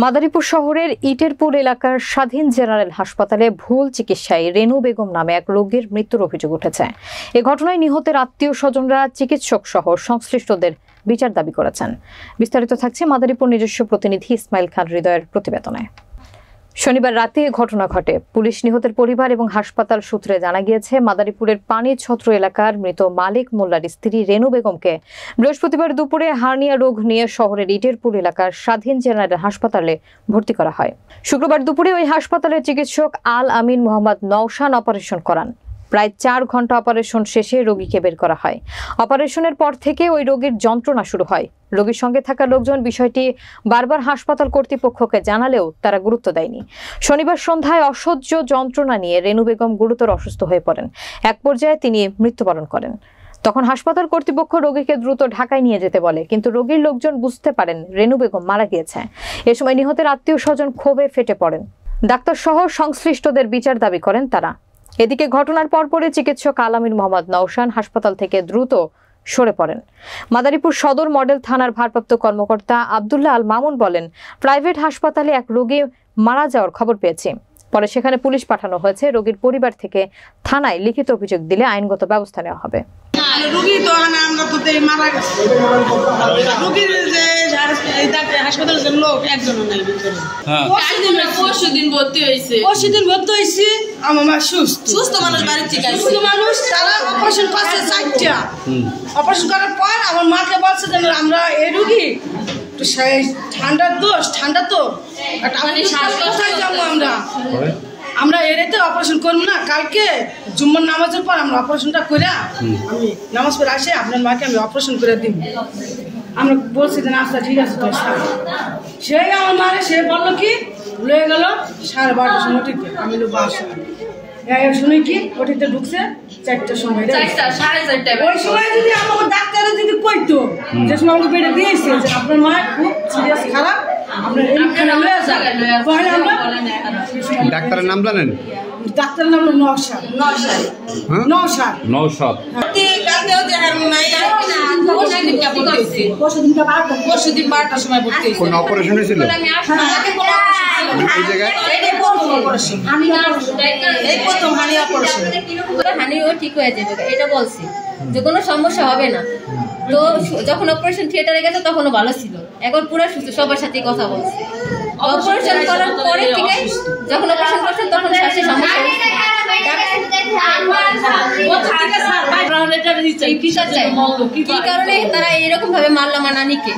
মাদারীপুর শহরের ইটেরপুল এলাকার স্বাধীন জেনারেল হাসপাতালে ভুল চিকিৎসায় রেনু বেগম নামে এক রোগীর মৃত্যুর অভিযোগ উঠেছে। এ ঘটনায় নিহতের আত্মীয় স্বজনরা চিকিৎসক সহ সংশ্লিষ্টদের বিচার দাবি করেছেন। বিস্তারিত থাকছে মাদারীপুর নিজস্ব প্রতিনিধি ইসমাইল খান হৃদয়ের প্রতিবেদনে। শনিবার রাতে ঘটনা ঘটে। পুলিশ, নিহতের পরিবার এবং হাসপাতাল সূত্রে জানা গিয়েছে, মাদারীপুরের পানিছত্র এলাকার মৃত মালিক মোল্লার স্ত্রী রেনু বেগমকে বৃহস্পতিবার দুপুরে হার্নিয়া রোগ নিয়ে শহরের ইটেরপুল এলাকার স্বাধীন জেনারেল হাসপাতালে ভর্তি করা হয়। শুক্রবার দুপুরে ওই হাসপাতালের চিকিৎসক আল আমিন মোহাম্মদ নওশান অপারেশন করান। প্রায় 4 ঘন্টা অপারেশন শেষে রোগীকে বের করা হয়। অপারেশনের পর থেকে ওই রোগীর যন্ত্রণা শুরু হয়। রোগীর সঙ্গে থাকা লোকজন বিষয়টি বারবার হাসপাতাল কর্তৃপক্ষকে জানালেও তারা গুরুত্ব দেয়নি। শনিবার সন্ধ্যায় অসহ্য যন্ত্রণা নিয়ে রেনু বেগম গুরুতর অসুস্থ হয়ে পড়েন। এক পর্যায়ে তিনি মৃত্যুবরণ করেন। তখন হাসপাতাল কর্তৃপক্ষ রোগীকে দ্রুত ঢাকায় নিয়ে যেতে বলে, কিন্তু রোগীর লোকজন বুঝতে পারেন রেনু বেগম মারা গিয়েছে। এ সময় নিহতের আত্মীয় স্বজন ক্ষোভে ফেটে পড়েন। ডাক্তার সহ সংশ্লিষ্টদের বিচার দাবি করেন তারা। এদিকে ঘটনার পরপরই চিকিৎসক আল আমিন মোহাম্মদ নওশান হাসপাতাল থেকে দ্রুত সরে পড়েন। মাদারীপুর সদর মডেল থানার ভারপ্রাপ্ত কর্মকর্তা আব্দুল্লাহ আল মামুন বলেন, প্রাইভেট হাসপাতালে এক রোগী মারা যাওয়ার খবর পেয়েছি। পরে সেখানে পুলিশ পাঠানো হয়েছে। রোগীর পরিবার থেকে থানায় লিখিত অভিযোগ দিলে আইনগত ব্যবস্থা নেওয়া হবে। পরশুদিন ভর্তি হয়েছে। আমার মা সুস্থ মানুষ, বাড়ির থেকে সুস্থ মানুষ, তারা অপারেশন করছে 4টা। অপারেশন করার পর আমার মাকে বলছে যে আমরা এই রুগী ঠান্ডা তো আমরা এড়াইতে অপারেশন করবো না। কালকে জুম্মার নামাজের পর আমরা অপারেশনটা করে আমি নামাজ পড়ে আসে আপনার মাকে আমি অপারেশন করে দিব। আমরা বলছি যে আচ্ছা ঠিক আছে। সেই আমার মারে সে বললো কি লয়ে গেল 12:30টার সময় ওটিতে। আমি বাসা শুনে কি ওটিতে ঢুকছে 4টার সময়। ওই সময় যদি আমাকে ডাক্তারে যদি কইতো, যে সময় আমাকে বেড়ে দিয়েছে যে আপনার মা খুব সিরিয়াস খারাপ, আপনার এইখানে লয়ে যান, ডাক্তারের নাম জানেন? ডাক্তারের নাম নওশাদ। পরশুদিন 12টার সময় ভর্তি হয়েছে। কোন অপারেশন হয়েছিল? এই জায়গায় হানিও ঠিক হয়ে যাবে, এটা বলছি যে কোনো সমস্যা হবে না। তো যখন অপারেশন থিয়েটারে গেছে তখনও ভালো ছিল, এখন পুরো সুস্থ, সবার সাথে কথা বলছে। অপারেশন করার পরে থেকে যখন অপারেশন করছেন তখন শ্বাসের সমস্যা কি কারণে তারা এরকম ভাবে মারলাম নানিকে।